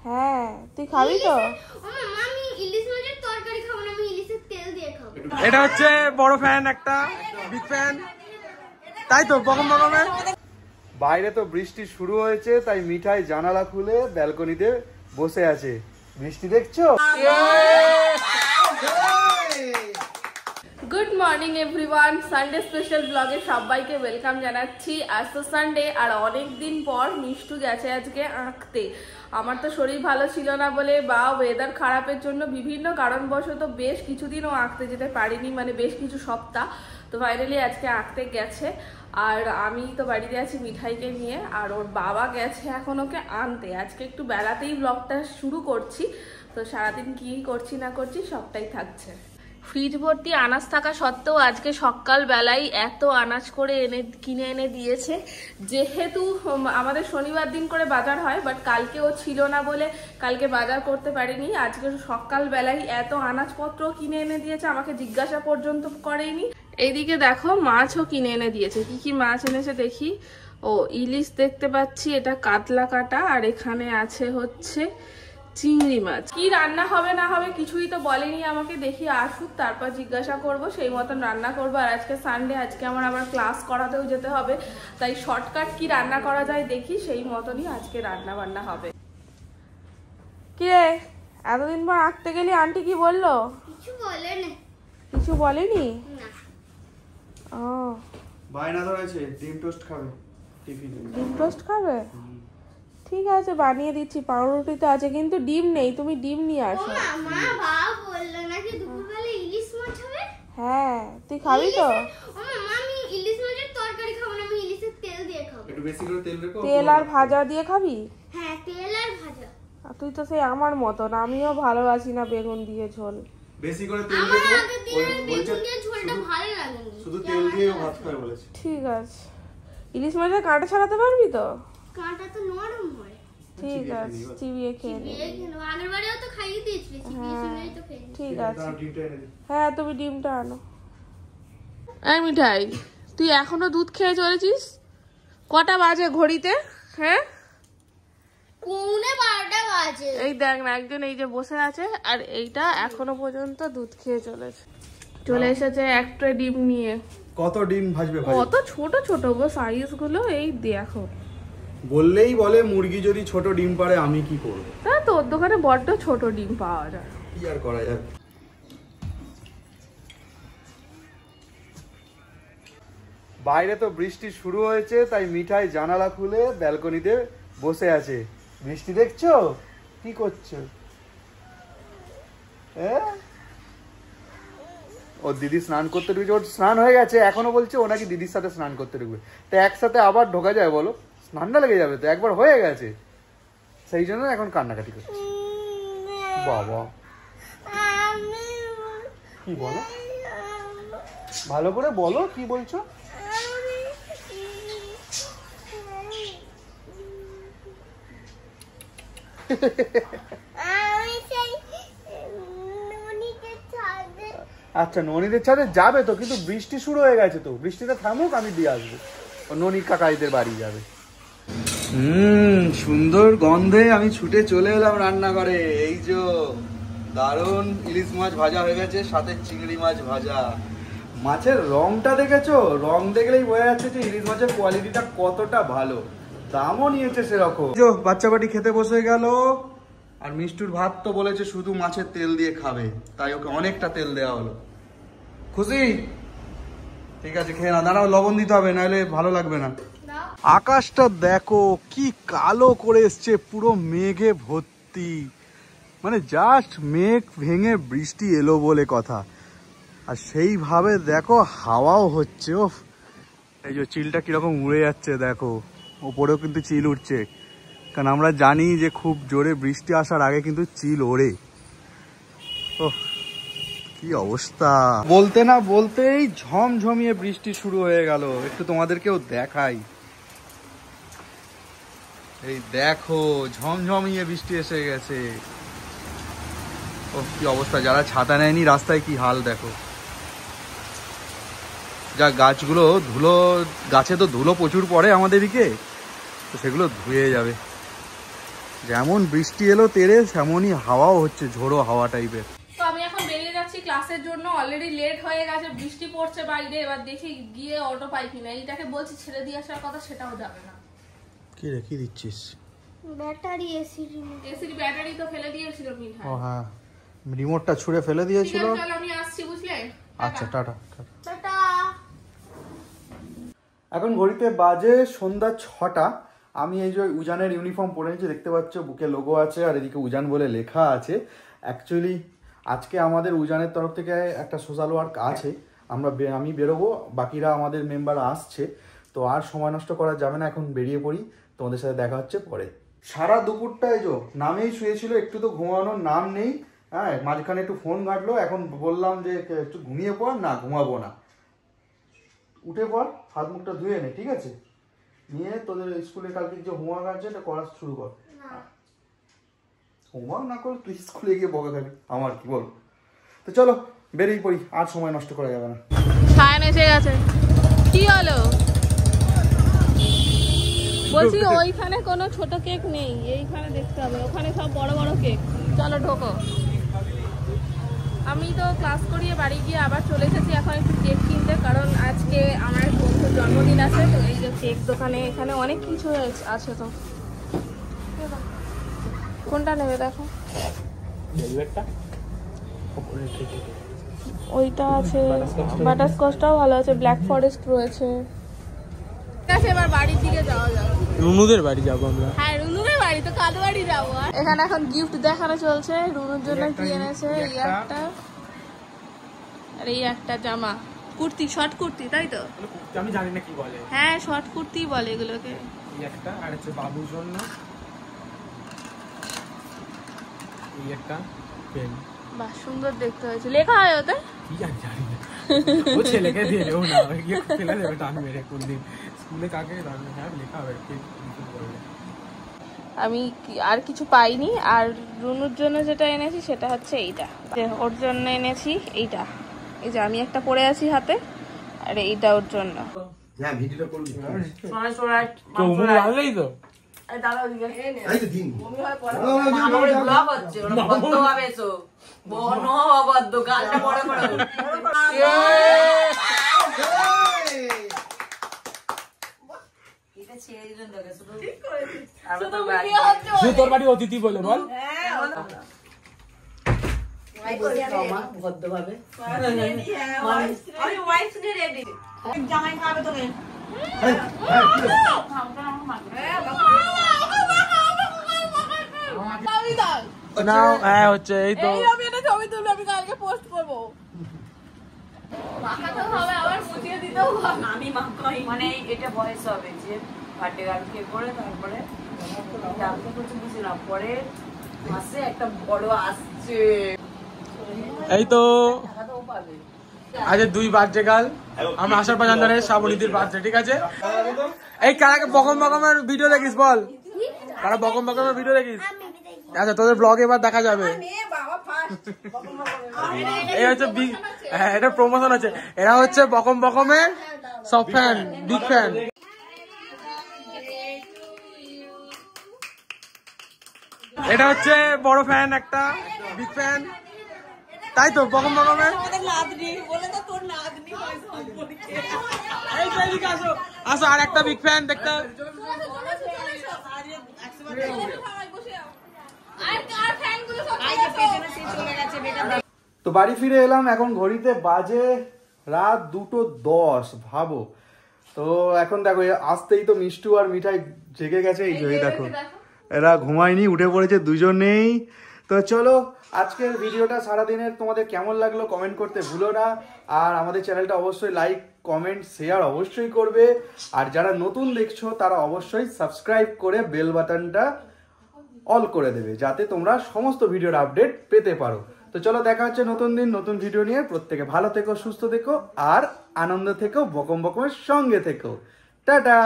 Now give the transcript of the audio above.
হ্যাঁ তুই খাবি তো? এটা হচ্ছে বড় ফ্যান, একটা বিগ ফ্যান, তাই তো বকম বকমে। বাইরে তো বৃষ্টি শুরু হয়েছে, তাই মিঠাই জানালা খুলে ব্যালকনিতে বসে আছে। বৃষ্টি দেখছো? Good morning everyone, Sunday special ব্লগে সবাইকে ওয়েলকাম জানাচ্ছি। আজ তো সানডে আর অনেক দিন পর মিষ্টু গেছে আজকে আঁকতে। আমার তো শরীর ভালো ছিল না বলে বা ওয়েদার খারাপের জন্য বিভিন্ন কারণবশত বেশ কিছুদিনও আঁকতে যেতে পারিনি, মানে বেশ কিছু সপ্তাহ। তো ফাইনালি আজকে আঁকতে গেছে আর আমি তো বাড়িতে আছি মিঠাইকে নিয়ে, আর ওর বাবা গেছে এখন ওকে আনতে। আজকে একটু বেলাতেই ব্লগটা শুরু করছি, তো সারাদিন কি করছি না করছি সবটাই থাকছে। ফ্রিজ ভর্তি আনাজ থাকা সত্ত্বেও আজকে সকালবেলায় এত আনাজ করে কিনে এনে দিয়েছে। যেহেতু আমাদের শনিবার দিন করে বাজার হয়, বাট কালকে ও ছিল না বলে কালকে বাজার করতে পারিনি। আজকে সকালবেলায় এত আনাজপত্র কিনে এনে দিয়েছে, আমাকে জিজ্ঞাসা পর্যন্ত করেনি। এইদিকে দেখো মাছও কিনে এনে দিয়েছে। কি কি মাছ এনেছে দেখি। ও ইলিশ দেখতে পাচ্ছি, এটা কাতলা কাটা, আর এখানে আছে হচ্ছে চিংড়ি মাছ। কি রান্না হবে না হবে কিছুই তো বলেনি আমাকে, দেখি আসুক তারপর জিজ্ঞাসা করব, সেই মতন রান্না করবো। আর আজকে সানডে, আজকে আমার আবার ক্লাস করাতেও যেতে হবে, তাই শর্টকাট কি রান্না করা যায় দেখি, সেই মতনই আজকে রান্না বান্না হবে। কি রে, এতদিন পর আঁকতে গেলি? আন্টি কি বললো? কিছু বলেনি। কিছু বলেনি? না। ও বায়না ধরেছে ডিম টোস্ট খাবে টিফিনে। ডিম টোস্ট খাবে? ঠিক আছে বানিয়ে দিচ্ছি। পাউরুটি তো আছে কিন্তু ডিম নেই, তুমি ডিম নিয়ে আসো। মা বাবা বললো নাকি দুপুরবেলা ইলিশ মাছ হবে। হ্যাঁ তুই খাবি তো? আমি ইলিশ মাছের তরকারি খাবো না, আমি ইলিশের তেল দিয়ে খাবো। একটু বেশি করে তেল রেখো। তেল আর ভাজা দিয়ে খাবি? হ্যাঁ তেল আর ভাজা। তুই তো সেই আমার মতন, আমিও ভালোবাসি না বেগুন দিয়ে ঝোল। বেশি করে তেল আমার রেখো। আগে বেগুন দিয়ে ঝোলটা ভালো লাগে না। শুধু তেল দিয়ে ভাত খাবে বলেছে। ঠিক আছে। ইলিশ মাছের কাঁটা ছাড়াতে পারবি তো? কাঁটা তো নরম হয়। ঠিক আছে চিবিয়ে খেয়ে নে। আগের বারেও তো খাইয়ে দিয়েছিলি, চিবিয়ে তো খেয়ে। ঠিক আছে। হ্যাঁ তুমি ডিমটা আনো। এই মিঠাই, তুই এখনো দুধ খেয়ে চলেছিস? কটা বাজে ঘড়িতে? হ্যাঁ পৌনে 12টা বাজে। এই দেখ না, একজন এই যে বসে আছে আর এইটা এখনো পর্যন্ত দুধ খেয়ে চলে এসেছে এক ট্রে ডিম নিয়ে। কত ডিম ভাজবে ভাই? কত ছোট ছোট গো সাইজ গুলো, এই দেখো। বললেই বলে মুরগি যদি ছোট ডিম পারে আমি কি করব? তা তোর দোকানে বড্ড ছোট ডিম পাওয়া যায়। কি আর করা যাবে। বাইরে তো বৃষ্টি শুরু হয়েছে, তাই মিঠাই জানালা খুলে ব্যালকনিতে বসে আছে। বৃষ্টি দেখছো? কি করছো? ও দিদি স্নান করতে ঢুকেছে, ওর স্নান হয়ে গেছে, এখনো বলছে ও নাকি দিদির সাথে স্নান করতে ঢুকবে। তো একসাথে আবার ঢোকা যায় বলো? স্নানটা লেগে যাবে তো, একবার হয়ে গেছে, সেই জন্য এখন কান্নাকাটি করছে। বাবা কি বলো, ভালো করে বলো কি বলছো? আচ্ছা ননিদের ছাদে যাবে তো, কিন্তু বৃষ্টি শুরু হয়ে গেছে তো, বৃষ্টিটা থামুক আমি দিয়ে আসবো। ননি কাকাইদের বাড়ি যাবে। সুন্দর গন্ধে আমি ছুটে চলে এলাম রান্নাঘরে। এই যে দারুণ ইলিশ মাছ ভাজা হয়ে গেছে, সাথে চিংড়ি মাছ ভাজা। মাছের রংটা দেখেছো? রং দেখলেই বোঝা যাচ্ছে যে ইলিশ মাছের কোয়ালিটিটা কতটা ভালো। দামও নিয়েছে সেরকম। বাচ্চা বাটি খেতে বসে গেল। আর মিষ্টুর ভাত তো বলেছে শুধু মাছের তেল দিয়ে খাবে, তাই ওকে অনেকটা তেল দেওয়া হলো। খুশি? ঠিক আছে খেয়ে না, দাঁড়াও লবণ দিতে হবে, নাহলে ভালো লাগবে না। আকাশটা দেখো কি কালো করে এসছে, পুরো মেঘে ভর্তি, মানে জাস্ট মেঘ ভেঙে বৃষ্টি এলো বলে কথা। আর সেইভাবে দেখো হাওয়াও হচ্ছে। ও এই যে চিলটা কিরকম উড়ে যাচ্ছে দেখো, ওপরেও কিন্তু চিল উঠছে, কারণ আমরা জানি যে খুব জোরে বৃষ্টি আসার আগে কিন্তু চিল ওড়ে। ও কি অবস্থা, বলতে না বলতেই ঝমঝমিয়ে বৃষ্টি শুরু হয়ে গেল। একটু তোমাদেরকেও দেখাই, এই দেখো ঝমঝমিয়ে বৃষ্টি এসে গেছে। ও কি অবস্থা, যারা ছাতা নেয়নি রাস্তায় কি হাল দেখো। যা গাছগুলো ধুলো, গাছে তো ধুলো প্রচুর পড়ে আমাদের দিকে, তো সেগুলো ধুয়ে যাবে। যেমন বৃষ্টি এলো তেরে তেমনই হাওয়াও হচ্ছে, ঝোড়ো হাওয়া টাইপের। তো আমি এখন বেরিয়ে যাচ্ছি ক্লাসের জন্য, অলরেডি লেট হয়ে গেছে, বৃষ্টি পড়ছে বাইরে। এবার দেখি গিয়ে অটো পাই কিনা। এইটাকে বলছি ছেড়ে দিয়ে আসার কথা, সেটাও যাবে না। কি রে, কি দিচ্ছিস? ব্যাটারি এসির এসির ব্যাটারি তো ফেলে দিয়েছিল মিঠা। ও হ্যাঁ, রিমোটটা ছুঁড়ে ফেলে দিয়েছিল। চল আমি আসছি, বুঝলে? আচ্ছা, টাটা। টাটা। এখন ঘড়িতে বাজে সন্ধ্যা 6টা। আমি এই যে উজানের ইউনিফর্ম পরে নিয়েছি, দেখতে পাচ্ছ বুকে লোগো আছে আর এদিকে উজান বলে লেখা আছে। অ্যাকচুয়ালি আজকে আমাদের উজানের তরফ থেকে একটা সোশ্যাল ওয়ার্ক আছে, আমি বেরোবো, বাকিরা আমাদের মেম্বার আসছে। তো আর সময় নষ্ট করা যাবে না, এখন বেরিয়ে পড়ি। তোমাদের সাথে দেখা হচ্ছে পরে। সারা দুপুরটা এই যে নামেই শুয়েছিল, একটু তো ঘুমানোর নাম নেই। হ্যাঁ, মাঝখানে একটু ফোন ঘাটলো, এখন বললাম যে একটু ঘুমিয়ে পড়, না ঘুমাবো না, উঠে পড়, হাত মুখটা ধুয়ে নে, ঠিক আছে? নিয়ে তোদের স্কুলে কালকে যে হোমওয়ার্ক আছে এটা করা শুরু কর। হোমওয়ার্ক না করে তুই স্কুলে গিয়ে বকা খাবি, আমার কি বল? তো চলো বেরিয়ে পড়ি, আর সময় নষ্ট করা যাবে না। সায়ন এসে গেছে। কি হলো? বলছি ওইখানে কোনো ছোট কেক নেই, এইখানে দেখতে হবে, ওখানে সব বড় বড় কেক। চলো ঢোকো। আমি তো ক্লাস করিয়ে বাড়ি গিয়ে আবার চলে এসেছি এখন একটু কেক কিনতে, কারণ আজকে আমার বন্ধুর জন্মদিন আছে। তো এই যে কেক দোকানে এখানে অনেক কিছু আছে। তো কোনটা নেবে দেখো? ওইটা আছে, বাটারস্কচটাও ভালো আছে, ব্ল্যাক ফরেস্ট রয়েছে। ঠিক আছে, এবার বাড়ির দিকে যাওয়া যাবে। রুনুদের বাড়ি যাবো আমরা। হ্যাঁ, রুনুদের বাড়ি, তো কার বাড়ি যাবো? এখানে এখন গিফট দেখানো চলছে। রুনুর জন্য কি এনেছে? এই একটা আর এই একটা জামা, কুর্তি, শর্ট কুর্তি, তাই তো? আমি জানি না কি বলে। হ্যাঁ, শর্ট কুর্তি বলে এগুলোকে। এই একটা, আর হচ্ছে বাবুর জন্য এই একটা পেন। বাহ, সুন্দর দেখতে হয়েছে। লেখা হয় ওতে? কি জানি না, ও ছেলেকে দিয়ে দেবো না, গিয়ে ফেলে দেবে টান মেরে কোনদিন স্কুলে কাকে রাখবে। হ্যাঁ, লেখা হবে আমি আর কিছু পাইনি। আর রুনুর জন্য যেটা এনেছি সেটা হচ্ছে এইটা, ওর জন্য এনেছি এইটা। এই যে আমি একটা পরে আছি হাতে, আর এইটা ওর জন্য। হ্যাঁ, ভিডিওটা করবি। ভালোই তো। তোর বাড়ি অতিথি বলে বল। জামাই খাবে তোকে। হ্যাঁ, হচ্ছে এই তো। আমি এটা ছবি তুলবো, আমি কালকে পোস্ট করবো। মাখাতেও হবে, আবার মুছিয়ে দিতেও হবে। আমি মাখাই, মানে এটা বয়স হবে যে বার্থডে গার্লকে করে তারপরে আমি কিছু বুঝি না, পরে মাসে একটা বড় আসছে। এই তো আজ 2 বার্থডে গার্ল, আমরা আসার পর জানতে শ্রাবণীদের বার্থডে, ঠিক আছে? এই কারাকে বকম বকমের ভিডিও দেখিস বল, কারা বকম বকমের ভিডিও দেখিস? আচ্ছা, তোদের ব্লগ এবার দেখা যাবে। এই হচ্ছে এটা প্রমোশন আছে, এরা হচ্ছে বকম বকমের সব ফ্যান, বিগ ফ্যান। এটা হচ্ছে বড় ফ্যান, একটা বিগ ফ্যান, তাই তো বকম বকমের। আসো, আর একটা বিগ ফ্যান দেখতে। তো বাড়ি ফিরে এলাম, এখন ঘড়িতে বাজে রাত 2:10, ভাবো। তো এখন দেখো আসতেই তো মিষ্টু আর মিঠাই জেগে গেছে। এই যে দেখো, এরা ঘুমায়নি, উঠে পড়েছে দুজনেই। তো চলো, আজকের ভিডিওটা সারাদিনের তোমাদের কেমন লাগলো কমেন্ট করতে ভুলো না। আর আমাদের চ্যানেলটা অবশ্যই লাইক, কমেন্ট, শেয়ার অবশ্যই করবে। আর যারা নতুন দেখছো তারা অবশ্যই সাবস্ক্রাইব করে বেল বাটনটা অল করে দেবে, যাতে তোমরা সমস্ত ভিডিওর আপডেট পেতে পারো। তো চলো, দেখা হচ্ছে নতুন দিন নতুন ভিডিও নিয়ে। প্রত্যেকে ভালো থেকো, সুস্থ থেকো আর আনন্দ থেকো, বকম বকমের সঙ্গে থেকো। টাটা।